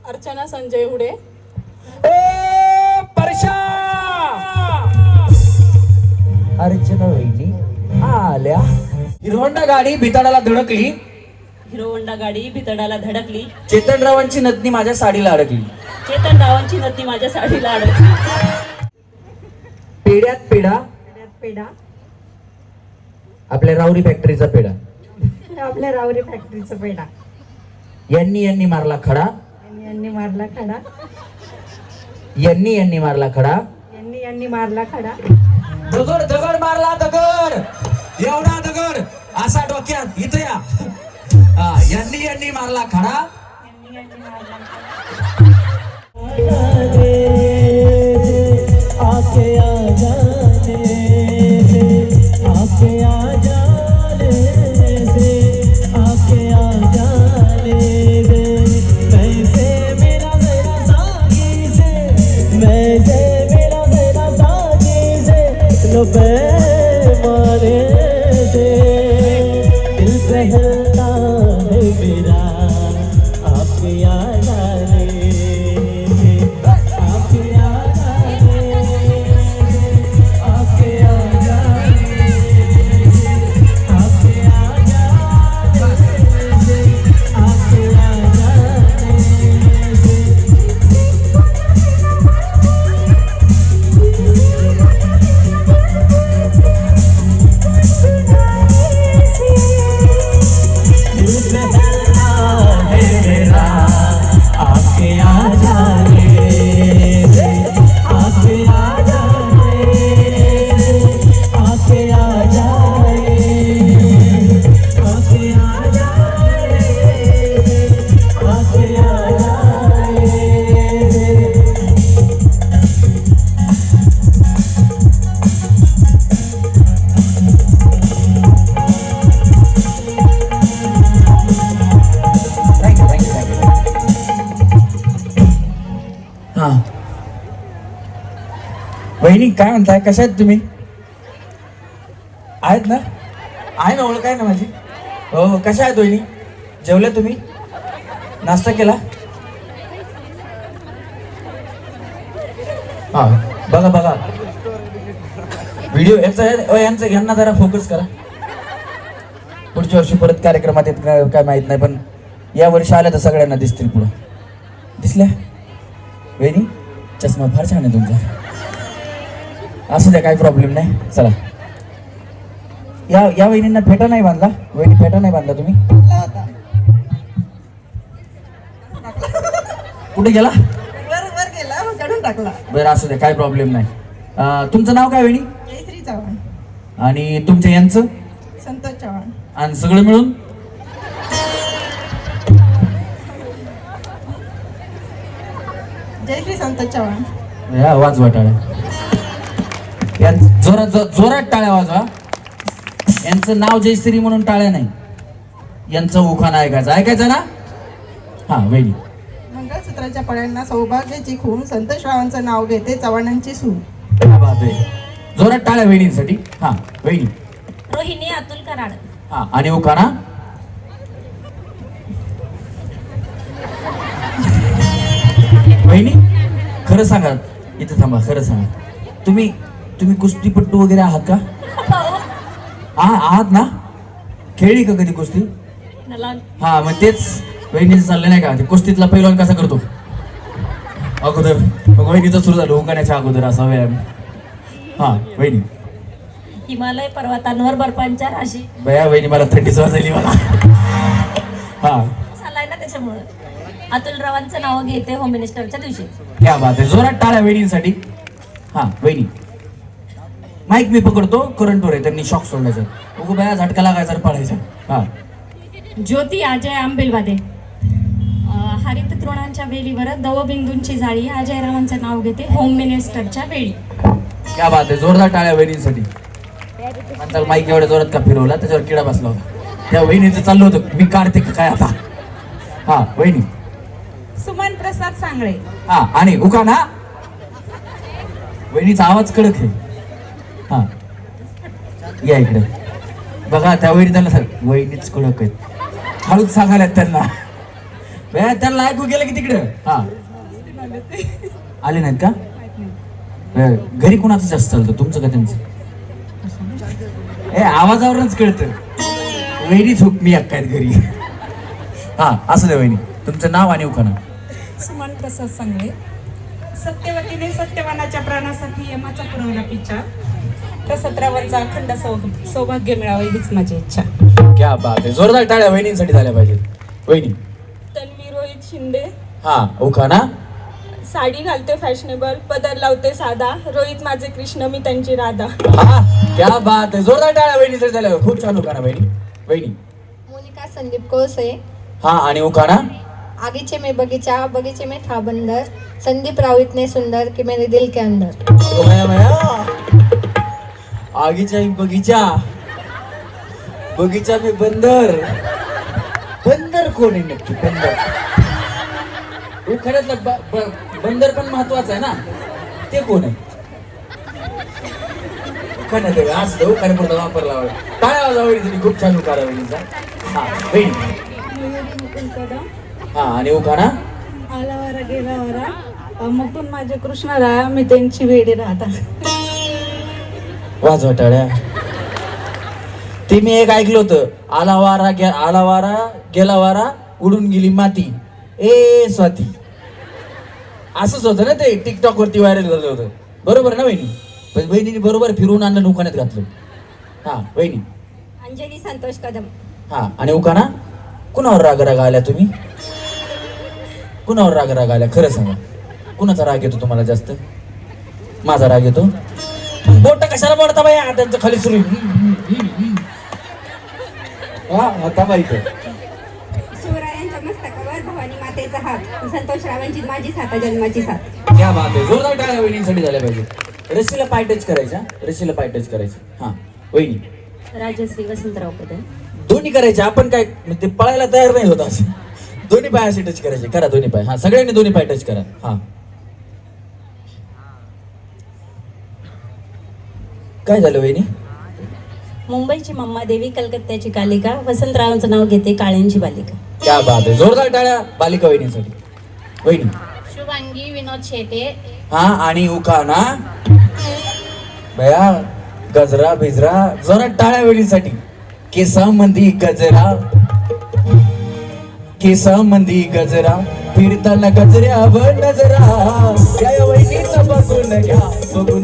अर्चना संजय हुडे. परशा अर्चना वहिनी आल्या. Hero Honda गाडी भिताडाला धडकली. हिरो होंडा गाडी भितडाला धडकली. चेतनरावांची नथनी माझ्या साडीला अडकली. चेतनरावांची नथी माझ्या साडीला अडकली. पेड्यात पेढा. पेढा. आपल्या रावरी फॅक्टरीचा पेढा. आपल्या रावरी फॅक्टरीचा पेढा. यांनी मारला खडा. यांनी मारला खडा. यांनी मारला खडा. यांनी मारला खडा. दगड मारला दगड. एवढा दगड असा डोक्यात इथं या. यांनी मारला खडा. वहिनी काय म्हणताय? कशा आहेत तुम्ही? आहेत ना? आहे ना, ओळख आहे ना माझी. हो कशा आहेत वहिनी? जेवल्या तुम्ही? नाश्ता केला? हा बघा व्हिडिओ यांना जरा फोकस करा. पुढच्या वर्षी परत कार्यक्रमात येत काय माहित नाही, पण या वर्षी आल्या तर सगळ्यांना दिसतील. पुढं दिसल्या वहिनी? चष्मा फार छान आहे तुमचा. असू द्या, काही प्रॉब्लेम नाही. चला या वहिनींना फेटा नाही बांधला. वहिनी फेटा नाही बांधला तुम्ही? कुठे गेला? वर गेला, काढून टाकला. बरं असू द्या, काही प्रॉब्लेम नाही. तुमचं नाव काय वहिनी? जयश्री चव्हाण. आणि तुमच्या यांचं? संतोष चव्हाण. आणि सगळं मिळून? जयश्री संतोष चव्हाण. या वाजवा टाळ्या. जोरात टाळ्या वाजवा. यांचं नाव जयश्री म्हणून टाळ्या नाही, यांचं उखाणा ऐकायचं ना? हा वहिनी. मंगळसूत्राच्या पड्यांना सौभाग्याची खून, संतोषरावांचं नाव घेते चव्हाणांची सून. जोरात टाळ्या वहिनींसाठी. हा वहिनी. रोहिणी अतुल कराड. हा आणि उखाणा? वहिनी खरं सांगा, इथं थांबा, खरं सांगा, तुम्ही कुस्तीपट्टू वगैरे आहात का? आहात ना? खेळली का कधी कुस्ती? हा मग तेच वहिनीचं चाललं नाही का, ते कुस्तीतला पैलवान कसा करतो अगोदर, मग वहिनीचं सुरू झालं उखाण्याच्या अगोदर असा व्यायाम. हा वहिनी. हिमालय पर्वतांवर बर्फांच्या राशी. बया वहिनी मला थंडीच वाजली मला. हा झालाय ना त्याच्यामुळे. अतुल रावांचं नाव घेते होम मिनिस्टरच्या दिवशी. क्या बात आहे. जोरात टाळ्या वहिनींसाठी. हा वहिनी. माईक मी पकडतो, करंटवर आहे, त्यांनी शॉक सोडण्याचा. बघू बाया, झटका लागायचा पडायचा. हा. ज्योती अजय आंबेलवादे. हरित तृणांच्या वेलीवर दवबिंदूंची जाळी. अजय रावांचं नाव घेते होम मिनिस्टरच्या वेळी. क्या बात आहे. जोरदार टाळ्या वहिनींसाठी. नंतर माईक एवढ्या जोरात का फिरवला, त्याच्यावर किडा बसला होता. त्या वहिनीचं चाललं होतं मी काढते काय आता. हा वहिनी. सुमन प्रसाद सांगळे. हा आणि उखाणा? वहिनीचा आवाज कडक आहे. हा या इकडे बघा, त्या वहिनी त्यांना वहिनीच कडक आहेत, हळूच सांगायला त्यांना. बया त्याला ऐकू गेलं की तिकडं हा आले नाहीत का घरी कोणाचं जास्त चालतं तुमचं का त्यांचं आवाजावरूनच कळतं वहिनी झोप मी अक्कायत घरी हा असं द्या वहिनी तुमचं नाव आणि उखाणा सुमन प्रसाद सांगळे. सत्यवतीने सत्यवानाच्या प्राणासाठी यमाचा पुरवला पिच्छा, तर 17वांचा अखंड सौभाग्य मिळावं हीच माझी इच्छा. क्या बात आहे जोरदार टाळ्या वहिनींसाठी झाल्या पाहिजेत वहिनी तन्वी रोहित शिंदे. हा उखाणा साडी घालते फॅशनेबल, पदर लावते साधा, रोहित माझे कृष्ण मी त्यांची राधा. हा क्या बात आहे जोरदार टाळ्या वहिनीसाठी झाल्या खूप छान उखाणा वहिनी वहिनी मोनिका संदीप कोळसे. हा आणि उखाणा आगीचे में बगीचा, बगीचे में था बंदर, संदीप राव इतने सुंदर कि मेरे दिल के अंदर. ओ भया आगीचा बगीचा, बगीचा में बंदर. बंदर कोण आहे नक्की बंदर उखाण्यातला बंदर पण महत्वाचा आहे ना ते कोण आहे उखाण्यात असं उखाण्यापुरता वापरला टाळ्या वाजवा खूप छान उखाणा वहिनीचा हा वहिनी हा आणि उखाणा आलावारा गेलावारा मग माझे कृष्ण राया मी त्यांची वेडी राहता. वाजवा टाळ्या ते मी एक ऐकलं होतं आलावारा गेला वारा उडून गेली माती ए स्वाती असंच होतं ना ते टिकटॉक वरती व्हायरल झालं होतं बरोबर ना वहिनी पण बहिणीने बरोबर फिरवून आणलं उखाण्यात घातलं हा वहिनी अंजली संतोष कदम. हा आणि उखाणा कुणावर राग आल्या तुम्ही कुणावर राग आल्या खरं सांगा कुणाचा राग येतो तुम्हाला जास्त माझा राग येतो बोट कशाला बोलता बाई त्यांचं खाली सुरू हा आता बाई शिवरायांच्या मस्तकावर भवानी मातेचा हात, संतोष रावांची माझी साता जन्माची साथ. क्या बात आहे जोरदार टाळ्या वहिनींसाठी झाल्या पाहिजे रशीला पाय टच करायचा रशीला पाय टच करायचं हा वहिनी राजश्री वसंतराव कदम. दोन्ही करायचे आपण काय ते पळायला तयार नाही होत असं दोन्ही पाय असे टच करायचे करा दोन्ही पाय हा सगळ्यांनी दोन्ही पाय टच करा हा काय झालं वहिनी मुंबईची मम्मा देवी, कलकत्त्याची कालिका, वसंतरावांचं नाव घेते काळ्यांची बालिका. क्या बात आहे जोरदार टाळ्या बालिका वहिनीसाठी वहिनी शुभांगी विनोद शेटे. हा आणि उखाणा बया गजरा बिजरा जोरात टाळ्या वहिनीसाठी केसामंदी गजरा फिरताना गजऱ्यावर नजरा त्या वहिनीचा बघून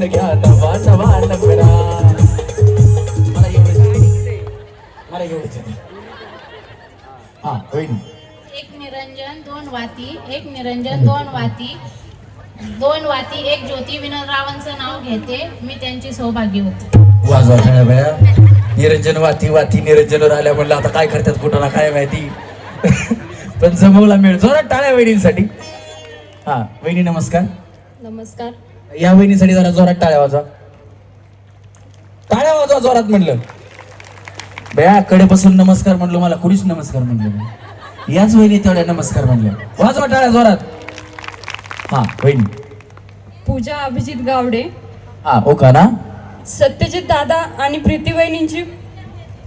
घ्या नवा नवरा. मला एवढंच येतं. हा वहिनी एक निरंजन दोन वाती, एक निरंजन दोन वाती एक ज्योती, विनोदरावांचं नाव घेते मी त्यांची सौभाग्यवती. वाजवा टाळ्या बया निरंजन वाती निरंजनवर आल्या म्हणलं आता काय करतात कुठं ना काय माहिती पण जमवला मिळ जोरात टाळ्या वहिनींसाठी हा वहिनी नमस्कार. नमस्कार. या वहिनीसाठी जरा जोरात टाळ्या वाजवा जोरात म्हणलं बया कडेपासून नमस्कार म्हणलो मला कुणीच नमस्कार म्हणलं याच वहिनी तेवढ्या नमस्कार म्हणलं वाजवा टाळ्या जोरात हा वहिनी पूजा अभिजित गावडे. हा ओका ना सत्यजित दादा आणि प्रीती वहिनींची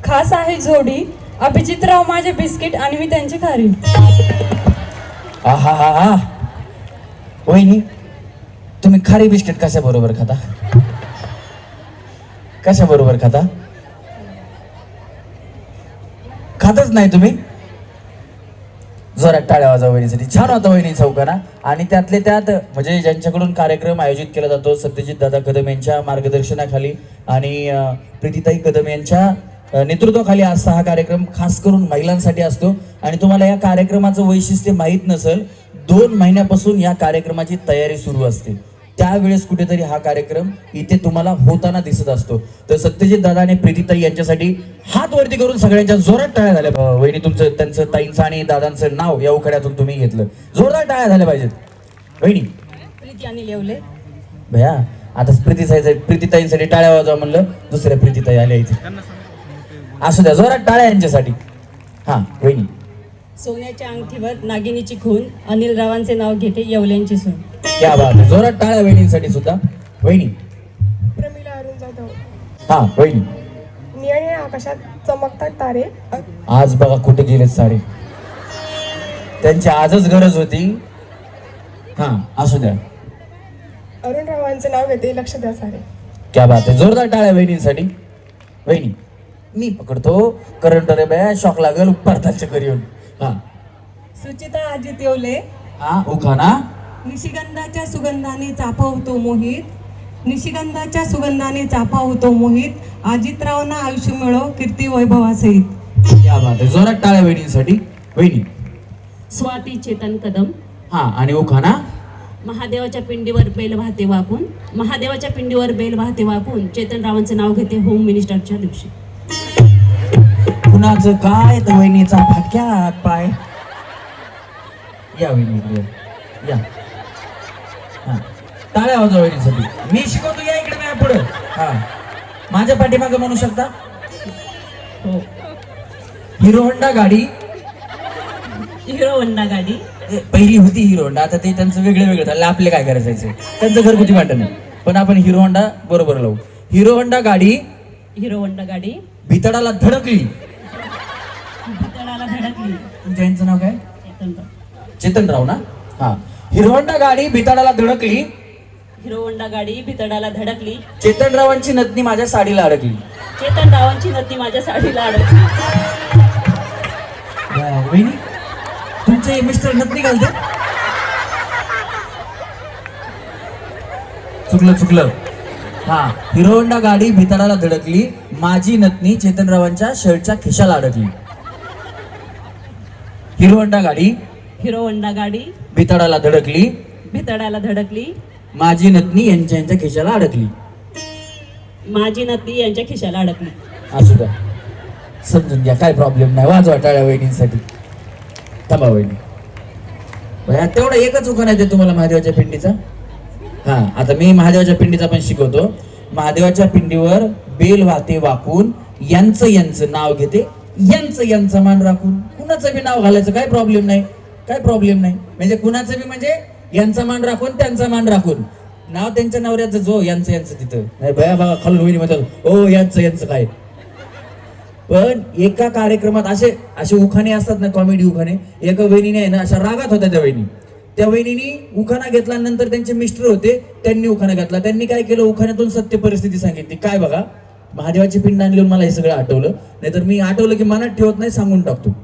खास आहे जोडी, अभिजितराव माझे बिस्किट आणि मी त्यांची खारी. हा वहिनी तुम्ही खारी बिस्किट कशा बरोबर खाता खातच नाही तुम्ही जोरात टाळ्या वाजवा वहिनीसाठी छान होता वहिनी चौकाना आणि त्यातले त्यात म्हणजे ज्यांच्याकडून कार्यक्रम आयोजित केला जातो सत्यजित दादा कदम यांच्या मार्गदर्शनाखाली आणि प्रीतीताई कदम यांच्या नेतृत्वाखाली असता हा कार्यक्रम खास करून महिलांसाठी असतो आणि तुम्हाला या कार्यक्रमाचं वैशिष्ट्य माहीत नसेल 2 महिन्यापासून या कार्यक्रमाची तयारी सुरू असते त्यावेळेस कुठेतरी हा कार्यक्रम इथे तुम्हाला होताना दिसत असतो तर सत्यजित दादा आणि प्रीतीताई यांच्यासाठी हात वरती करून सगळ्यांच्या जोरात टाळ्या झाल्या वहिनी तुमचं त्यांचं ताईंचं आणि दादांचं नाव या उखाड्यातून तुम्ही घेतलं जोरदार टाळ्या झाल्या पाहिजेत वहिनी प्रीती आणि लेवले. भया आता प्रीतीताईंसाठी टाळ्या वाजवा म्हणलं दुसऱ्या प्रीतीताई आल्या इथे असू द्या जोरात टाळ्या यांच्यासाठी हा वहिनी सोन्याच्या अंगठीवर नागिनीची खून, अनिल रावांचे नाव घेते येवल्यांची सून. क्या बात आहे जोरात टाळ्या वहिनींसाठी सुद्धा वहिनी प्रमिला अरुण जाधव. हा वहिनी निळ्या आकाशात चमकतात तारे. आज बघा कुठे गेलेत सारे त्यांची आजच गरज होती. हा असू द्या. अरुण रावांचं नाव घेते लक्ष द्या सारे. क्या बात आहे, जोरदार टाळ्या वहिनींसाठी. वहिनी मी पकडतो, करंट रे बया, शॉक लागल पडताच्या घरी येऊन. हा सुचिता अजित येवले. हा उखाणा. निशिगंधाच्या सुगंधाने चाफा होतो मोहित, निशिगंधाच्या सुगंधाने चाफा होतो मोहित, अजितरावांना आयुष्य मिळो कीर्ती वैभवासहित. क्या बात आहे, जोरात टाळ्या वहिनींसाठी. वहिनी स्वाती चेतन कदम. हा आणि उखाणा. महादेवाच्या पिंडीवर बेल वाहते वाकून, महादेवाच्या पिंडीवर बेल वाहते वाकून, चेतनरावांचं नाव घेते होम मिनिस्टरच्या दिवशी. कुणाचं काय तर वहिनीचा फाटक्यात पाय. या वहिनी इकडे या. हा टाळ्या वाजवा वहिनीसाठी. मी शिकवतो, या इकडे माझ्या पुढे. हा माझ्या पाठीमागे म्हणू शकता. हो हिरो होंडा गाडी. हिरो होंडा गाडी. पहिली होती हिरो होंडा, आता ते त्यांचं वेगळं वेगळं झालं. आपले काय करायचं, त्यांचं घरगुती वाटत नाही. पण आपण हिरो होंडा बरोबर लावू. हिरो होंडा गाडी. हिरो होंडा गाडी भितडाला धडकली. भितडाला धडकली. तुमच्या यांचं नाव काय? चेतनराव. चेतनराव ना. हा हिरो होंडा गाडी भितडाला धडकली. हिरो होंडा गाडी भितडाला धडकली. चेतनरावांची नथनी माझ्या साडीला अडकली. चेतनरावांची नदी माझ्या साडीला अडकली. वहिनी तुमचे मिस्टर नथनी घालते. चुकलं. हा हिरो होंडा गाडी भितडाला धडकली, माझी नथनी चेतनरावांच्या शर्टच्या खिशाला अडकली. हिरो होंडा गाडी. हिरो होंडा गाडी भितडाला धडकली, भितडाला धडकली. माझी नथनी यांच्या खिशाला अडकली. माझी नदी यांच्या खिशाला अडकली. असू द्या, समजून घ्या, काय प्रॉब्लेम नाही. वाजवा टाळ्या वहिनींसाठी. थांबा वहिनी. भया तेवढा एकच उखाणा येते तुम्हाला महादेवाच्या पिंडीचा. हा आता मी महादेवाच्या पिंडीचा पण शिकवतो. महादेवाच्या पिंडीवर बेल वाहते वाकून, यांचं नाव घेते, यांचं मान राखून. कुणाचं बी नाव घालायचं, काय प्रॉब्लेम नाही. म्हणजे कुणाचं बी, म्हणजे यांचा मान राखून, त्यांचा मान राखून. नाव त्यांच्या नवऱ्याचं जो यांचं तिथं नाही. भया बघा खालून वहिनी म्हणतात ओ यांचं काय. पण एका कार्यक्रमात असे उखाणे असतात ना, कॉमेडी उखाणे. एका वहिनीने आहे ना अशा रागात होत्या त्या वहिनीने उखाणा घेतला. नंतर त्यांचे मिस्टर होते, त्यांनी उखाणा घेतला. त्यांनी काय केलं, उखाण्यातून सत्य परिस्थिती सांगितली. काय बघा, महादेवाची पिंड आणली, मला हे सगळं आठवलं. नाहीतर मी आठवलं की मनात ठेवत नाही, सांगून टाकतो.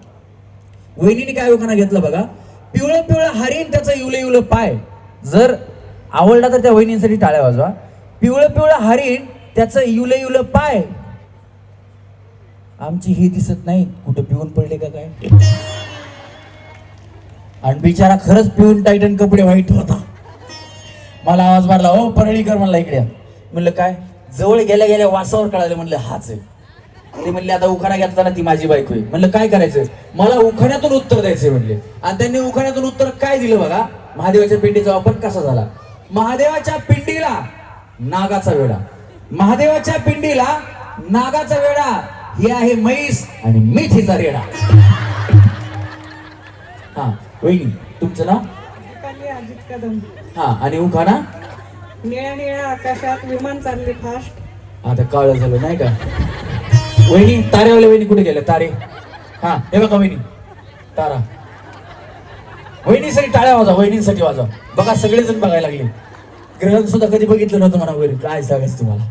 वहिनीने काय उखाणा घेतला बघा. पिवळं हरिण त्याचं इवलं पाय. जर आवडला तर त्या वहिनींसाठी टाळ्या वाजवा. पिवळं हरिण त्याचं इवलं पाय. आमची हे दिसत नाही, कुठं पिऊन पडले का काय. आणि बिचारा खरंच पिऊन टाईटन कपडे वाईट होता. मला आवाज मारला, ओ परळीकर म्हणला इकडे. म्हणलं काय. जवळ गेल्या वासावर कळाले. म्हणलं हाच आहे. ते म्हणले आता उखाणा घेतला ना ती माझी बायको आहे. म्हणलं काय करायचं, मला उखाण्यातून उत्तर द्यायचंय म्हणले. आणि त्यांनी उखाण्यातून उत्तर काय दिलं बघा. महादेवाच्या पिंडीचा वापर कसा झाला. महादेवाच्या पिंडीला नागाचा वेडा. महादेवाच्या पिंडीला नागाचा वेडा. हे आहे म्हैस आणि मिठीचा रेडा. हा वहिनी तुमचं नाव. अजित कदम. हा आणि उखाणा. निळ्या आकाशात विमान चालले फास्ट. आता काळ झालं नाही का. वहिनी ताऱ्यावाल्या वहिनी कुठे गेल्या. तारे. हा हे बघा वहिनी तारा. वहिनीसाठी टाळ्या वाजवा, वहिनीसाठी वाजवा. बघा सगळेजण बघायला लागले. ग्रहण सुद्धा कधी बघितलं नव्हतं म्हणा वहिनी. काय सांगायचं तुम्हाला.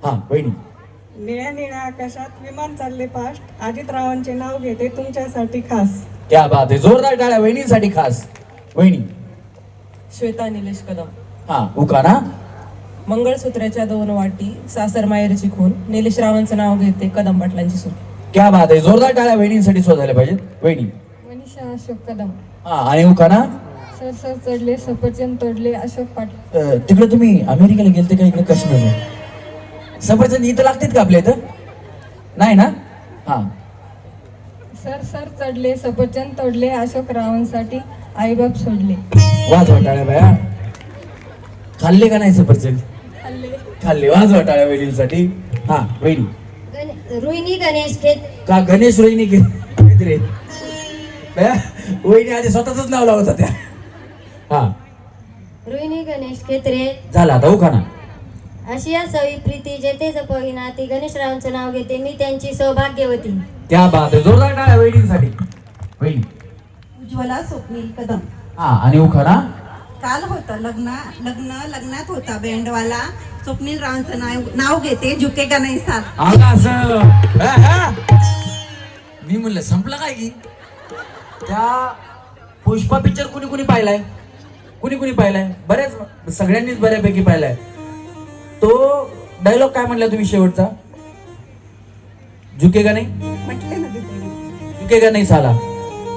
हा वहिनी. निळ्या आकाशात विमान चालले फास्ट, अजितरावांचे नाव घेते तुमच्यासाठी खास. क्या बात आहे, जोरदार टाळ्या वहिनींसाठी खास. वहिनी. श्वेता निलेश कदम. हा उखाणा. मंगळसूत्राच्या 2 वाटी, सासर माहेरची खून, निलेश रावांचं नाव घेते कदम पाटलांची सून. क्या बात आहे, जोरदार टाळ्या वहिनींसाठी शोधायला पाहिजेत. वहिनी. मनीषा अशोक कदम. हा आणि उखाणा. सर चढले सफरचंद तोडले अशोक पाटील. तिकडे तुम्ही अमेरिकेला गेलते का इकडे काश्मीरला. सफरचंद इथं लागतात का आपल्या इथं. नाही ना. हा सर चढले सफरचंद तोडले अशोक रावांसाठी आईबाप सोडले. वाजवा टाळ्या बाया. खाल्ले का नाही सफरचंद. खाल्ले. वाजवा टाळ्या वहिनींसाठी. हा वहिनी. रोहिणी गणेश खेत. का गणेश रोहिणी रे. वहिनी आधी स्वतःच नाव लावत होत्या. हा रोहिणी गणेश खेत्रे. झाला आता उखाणा. अशी असावी प्रीती जेथे जपविना ती गणेशरावांचं नाव घेते मी त्यांची सौभाग्यवती. क्या बात आहे, जोरदार टाळ्या वहिनींसाठी. वहिनी. उज्ज्वला स्वप्नील कदम. हा आणि उखाणा काल होतं लग्नात होता बँडवाला. स्वप्नील रावांचं नाव घेते झुकेगा नाही साल. आला असं मी म्हणलं संपलं काय की त्या पुष्पा पिक्चर कुणी कुणी पाहिलाय बऱ्याच सगळ्यांनीच बऱ्यापैकी पाहिलाय. तो डायलॉग काय म्हणला तुम्ही शेवटचा? झुकेगा नाही म्हटले ना तिथे. झुकेगा नाही साला.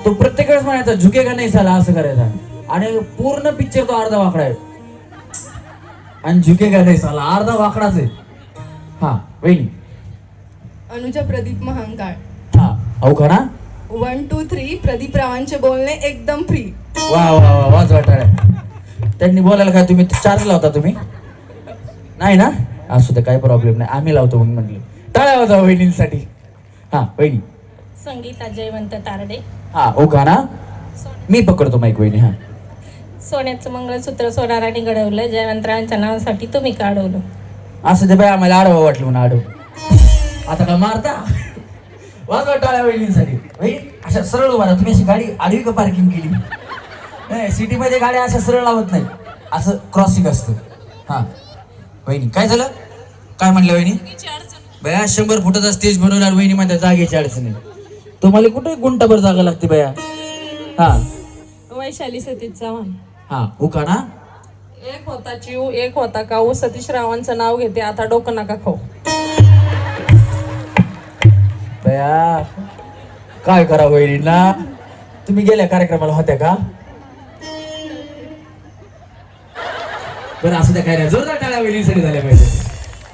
तो प्रत्येक वेळेस म्हणायचा झुकेगा नाही साला असं करायचा आणि पूर्ण पिक्चर तो अर्धा वाकडा आहे आणि झुकेगा नाही साला अर्धा वाकडाच आहे. हा वहिनी. अनुजा प्रदीप महांकाळ. हा अवघडा 1 2 3 प्रदीप रावांचे बोलणे एकदम फ्री. वा वा वा वाजवा टाळ्या. त्यांनी बोलायला काय तुम्ही चार्ज लावता तुम्ही? नाही ना, असू दे काही प्रॉब्लेम नाही, आम्ही लावतो म्हणून म्हणले. टाळ्या वाजवा वहिनींसाठी. हा वहिनी. संगीता जयवंत तारडे. हा ओघाना मी पकडतो माईक वहिनी. हा सोन्याचं मंगळसूत्र सोनाराने घडवलं, जयवंतरावांच्या नावासाठी तुम्ही काढवलं. असं ते बाय आम्हाला आडवा वाटलं म्हणून आडव. आता का मारता? वाजवा टाळ्या वहिनींसाठी. वहिनी अशा सरळ उभा राहा. तुम्ही अशी गाडी आडवी का पार्किंग केली? नाही सिटीमध्ये गाड्या अशा सरळ लावत नाही, असं क्रॉसिंग असतं. हा वहिनी काय झालं? काय म्हणलं वहिनी? बया 100 फुटाचा स्टेज बनवणार वहिनी माझ्या जागेची अडचणी. तुम्हाला कुठे गुंटाभर जागा लागते बया. हा वैशाली सतीश चव्हाण. हा उखाणा एक होता चिव एक होता काऊ. सतीश रावांचं नाव घेते आता डोकं नका खाऊ. बया काय करा वहिनींना. तुम्ही गेल्या कार्यक्रमाला होत्या का? बरं असं त्या काय नाही, जोरदार टाळ्या वहिनीसाठी झाल्या पाहिजे.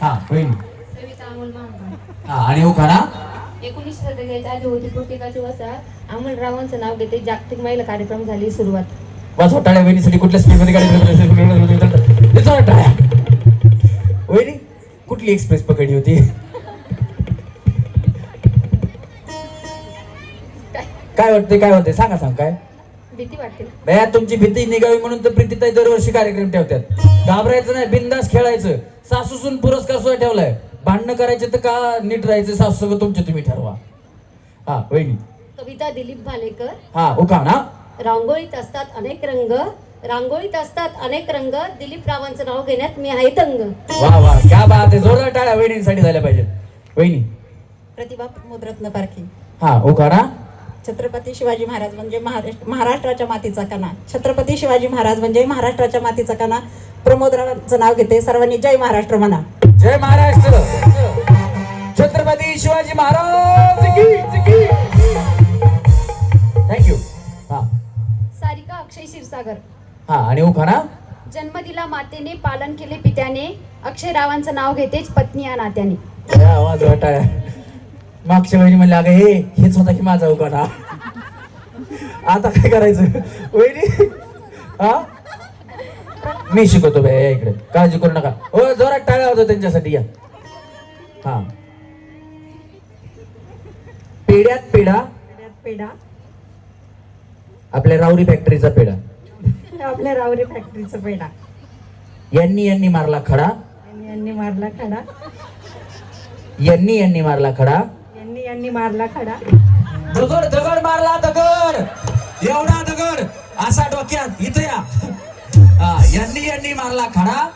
हा वहिनी. सविता अमोल महांकाळ. हा आणि उखाणा 1947 आधी होती कृतिकाची वसाहत. अमोलरावांचं नाव घेते जागतिक महिला कार्यक्रम झाली सुरुवात. वाजवा टाळ्या वहिनीसाठी. कुठल्या स्पीडमध्ये गाडी टाळ्या वहिनी. कुठली एक्सप्रेस पकडली होती? काय वाटते सांगा काय? भीती वाटते. बया तुमची भीती निघावी म्हणून तर प्रीतीताई दरवर्षी कार्यक्रम ठेवतात. घाबरायचं नाही, बिंदास खेळायचं. सासूसून पुरस्कार सुद्धा ठेवलाय. भांडणं करायचे तर का नीट राहायचं, सासू सगळं तुमचे तुम्ही ठरवा. हा वहिनी. कविता दिलीप भालेकर. हा उखाणा रांगोळीत असतात अनेक रंग. रांगोळीत असतात अनेक रंग. दिलीप रावांचं नाव घेण्यात मी आहे तंग. वा वा क्या बात आहे. जोरदार टाळ्या वहिनींसाठी झाल्या पाहिजे. वहिनी. प्रतिभा प्रमोदरत्न पारखी. हा उखाणा छत्रपती शिवाजी महाराज म्हणजे महाराष्ट्राच्या मातीचा कणा. छत्रपती शिवाजी महाराज म्हणजे महाराष्ट्राच्या मातीचा कणा. प्रमोदरावांचं नाव घेते. सर्वांनी जय महाराष्ट्र म्हणा. जय महाराष्ट्र. छत्रपती शिवाजी महाराज की. थँक्यू. हा सारिका अक्षय क्षीरसागर. हा आणि उखाणा जन्म दिला मातेने पालन केले पित्याने. अक्षय रावांचं नाव घेतेच पत्नी या नात्याने. आवाज वाटाळ्या. मागच्या वहिनी म्हणले अगं हेच होता की माझा उखाणा. आता काय करायचं वहिनी? हा मी शिकवतो बाई, या इकडे काळजी करू नका. हो जोरात टाळ्या होतो त्यांच्यासाठी. या हा पेढ्यात पेढा. पेढा. आपल्या रावरी फॅक्टरीचा पेढा. आपल्या रावरी फॅक्टरीचा पेढा. यांनी मारला खडा. यांनी मारला खडा. यांनी मारला खडा. यांनी मारला खडा. दगड मारला दगड. एवढा दगड असा डोक्यात इथं या. यांनी मारला खडा.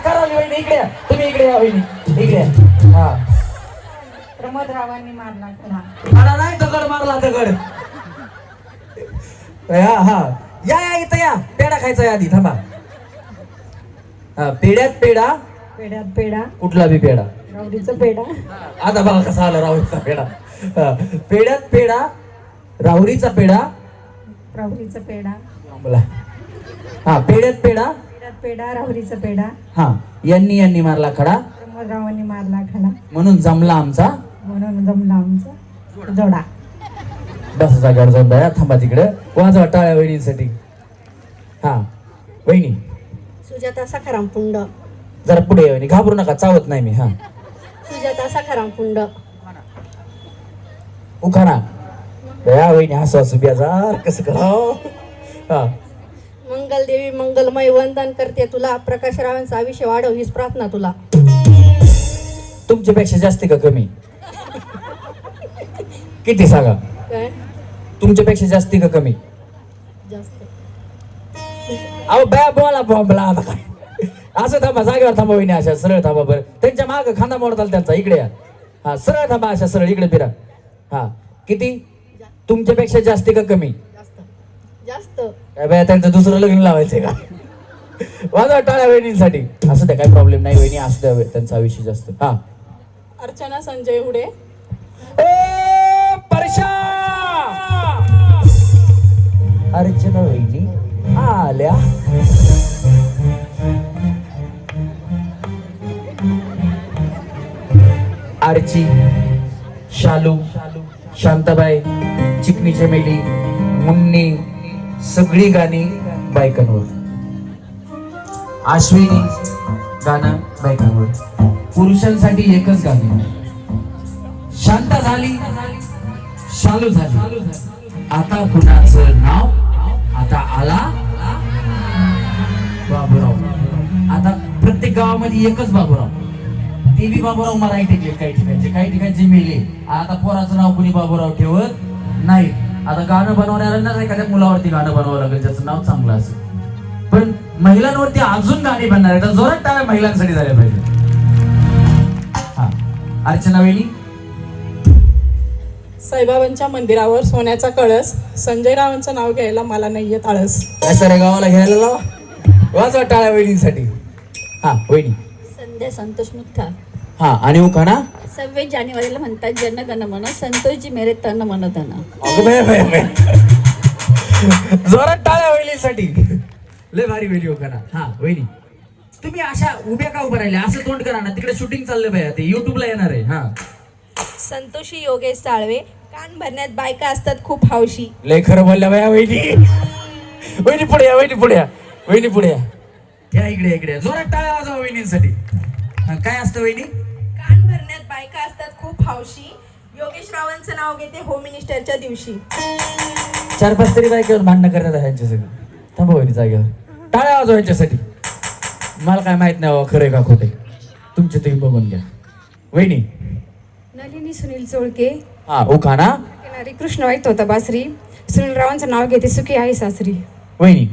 करवली वहिनी इकडे या. तुम्ही इकडे या वहिनी इकडे या. हा प्रमोद रावांनी मारला खडा. खडा नाही दगड मारला दगड. हा या इथं या. पेढा खायचा या आधी थांबा. हा पेढ्यात पेढा. पेढ्यात पेढा. कुठला बी पेढा. रावरीचा पेढा. आता बघा कसा आला राहुरीचा पेढा. पेढ्यात पेढा. राहुरीचा पेढा. रावरीचा पेढा. बोला. हा पेढ्यात पेढा. पेढ्यात पेढा. रावरीचा पेढा. हा यांनी मारला खडा. प्रमोद रावांनी मारला खडा. म्हणून जमला आमचा. म्हणून जमला आमचा जोडा. बस जागेवर जाऊन द्या. थांबा तिकडे. वाजवा टाळ्या वहिनींसाठी. हा वहिनी. सुजाता सखाराम पुंड. जरा पुढे या वहिनी. घाबरू नका, चावत नाही मी. हा सुजाता सखाराम पुंड. उखाणा या वहिनी. हसू बेजार कसं करावं. हा मंगलदेवी मंगलमय वंदन करते तुला. प्रकाश रावांचा आयुष्य वाढव हीच प्रार्थना तुला. तुमच्यापेक्षा जास्त का कमी? किती सांगा? काय तुमच्यापेक्षा जास्ती का कमी? जास्त अहो बॅ बोला बॉम्बला आता काय असं थांबा, जागेवर थांबा वहिनी, अशा सरळ थांबा बरं. त्यांच्या माग खांदा मोडताल त्यांचा, इकडे या. हा सरळ थांबा, अशा सरळ इकडे फिरा. हा किती? तुमच्यापेक्षा जास्ती का कमी? जास्त काय बाया त्यांचं दुसरं लग्न लावायचंय का? वाजवा टाळ्या वहिनींसाठी. असं द्या, काय प्रॉब्लेम नाही वहिनी, असू द्या त्यांचा आयुष्य जास्त. हा अर्चना संजय हुडे. परशा अर्चना वहिनी आल्या. आरची, शालू, शांताबाई, चिकनी चमेली, मुन्नी, सगळी गाणी बायकांवर. अश्विनी गाणं बायकांवर. पुरुषांसाठी एकच गाणं. शांता झाली, शालू झाली, आता कुणाचं नाव? आता आला बाबूराव. आता प्रत्येक गावामध्ये एकच बाबूराव. ते बी बाबूराव मराठी टेकले काही ठिकाणचे, काही ठिकाणचे मेले. आता पोराचं नाव कुणी बाबूराव ठेवत नाही. आता गाणं बनवणाऱ्यांना एखाद्या मुलावरती गाणं बनवावं लागेल ज्याचं नाव चांगलं असेल. पण महिलांवरती अजून गाणी बनणार आहे, तर जोरात टाळ्या महिलांसाठी झाल्या पाहिजे. हा अर्चना वेणी. साईबाबांच्या मंदिरावर सोन्याचा कळस. संजय रावांचं नाव घ्यायला मला नाही येत आळस. काय सर गावाला घ्यायला लावा, वाजवा टाळ्या वहिनींसाठी. हा वहिनी. संध्या संतोष मुथा. हा आणि उखाणा. 26 जानेवारीला म्हणतात जनगण मन, संतोषजी मेरे तन मन धन. जोरात टाळ्या वहिनींसाठी. लय भारी वहिनी उखाणा. हा वहिनी, तुम्ही अशा उभ्या का उभं राहिल्या? असं तोंड करा ना, तिकडे शूटिंग चाललं पाहिजे, ते युट्यूबला येणार आहे. हा संतोषी योगेश साळवे. कान भरण्यात बायका असतात खूप हौशी. लय खरं बोलल्या बाया वहिनी. वहिनी पुढे या, वहिनी पुढे या, वहिनी पुढे या. या इकडे, इकडे जोरात टाळ्या वाजवा वहिनींसाठी. काय असतं वहिनी? कान भरण्यात बायका असतात खूप हौशी. योगेश रावांचं नाव घेते होम मिनिस्टरच्या दिवशी. 4-5 तरी बायकावर भांडणं करतात ह्यांच्या सगळं. थांबा वहिनी जागेवर, टाळ्या वाजवा ह्यांच्यासाठी. मला काय माहित नाही खरंय का खोटे, तुमचे तुम्ही बघून घ्या. वहिनी. नलिनी सुनील चोळके. हा उखाणा. कृष्णवाईत होता बासरी. सुनील रावांचं नाव घेते सुखी आहे सासरी. वहिनी.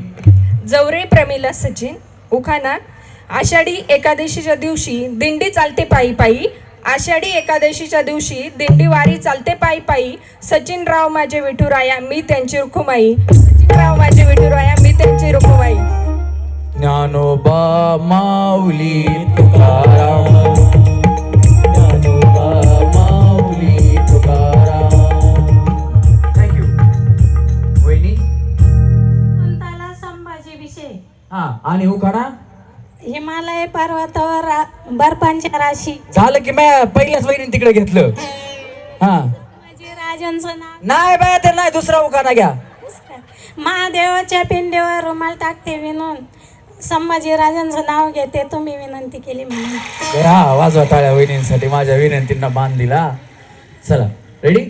जवरे प्रमिला सचिन. उखाणा. आषाढी एकादशीच्या दिवशी दिंडी चालते पायी पायी. आषाढी एकादशीच्या दिवशी दिंडी वारी चालते पायी पायी. सचिनराव माझे विठुराया मी त्यांची रुखुमाई. सचिनराव माझे विठुराया मी त्यांची रुखुमाई. ज्ञानोबा माऊली तुकाराम, ज्ञानोबा माऊली तुकाराम. थँक्यू वहिनी. संताला संभाजी विषय. हा आणि उखाणा. हिमालय पर्वतावर बर्फांच्या राशी. झालं की मी पहिल्याच वहिनी तिकडे घेतलं. हा राजांचं नाव. नाही बाया ते नाही, दुसरा उखाणा घ्या. महादेवाच्या पिंडीवर रुमाल टाकते विनून. संभाजी राजांचं नाव घेते तुम्ही विनंती केली म्हणून. हा वाजवा टाळ्या वहिनींसाठी, माझ्या विनंतींना मान दिला. चला रेडी.